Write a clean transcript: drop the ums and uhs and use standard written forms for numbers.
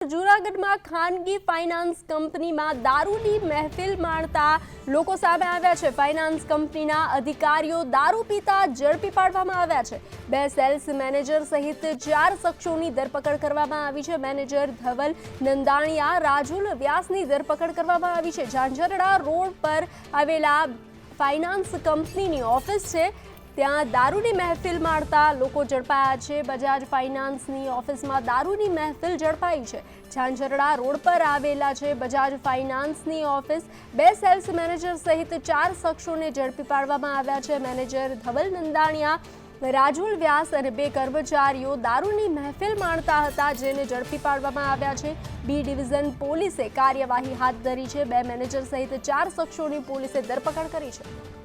જૂનાગઢમાં ખાનગી ફાઇનાન્સ કંપનીમાં દારૂની મહેફિલ માણતા લોકો સામે આવ્યા છે। ફાઇનાન્સ કંપનીના અધિકારીઓ દારૂ પીતા ઝડપી પાડવામાં આવ્યા છે। 2 સેલ્સ મેનેજર સહિત 4 શખ્સોની ધરપકડ કરવામાં આવી છે। મેનેજર ધવલ નંદાણીયા, રાજુલ વ્યાસની ધરપકડ કરવામાં આવી છે। ઝાંઝરડા રોડ પર આવેલા ફાઇનાન્સ કંપનીની ઓફિસ છે, ત્યાં દારૂની મહેફિલ માણતા લોકો ઝડપાયા છે। બજાજ ફાઇનાન્સની ઓફિસમાં દારૂની મહેફિલ ઝડપાઈ છે। ઝાંઝરડા રોડ પર આવેલા છે બજાજ ફાઇનાન્સની ઓફિસ। 2 સેલ્સ મેનેજર સહિત 4 શખ્સોને ઝડપી પાડવામાં આવ્યા છે। મેનેજર ધવલ નંદાણીયા, રાજુલ વ્યાસ અને 2 કર્મચારીઓ દારૂની મહેફિલ માણતા હતા, જેને ઝડપી પાડવામાં આવ્યા છે। બી ડિવિઝન પોલીસે કાર્યવાહી હાથ ધરી છે। 2 મેનેજર સહિત 4 શખ્સોની પોલીસે ધરપકડ કરી છે।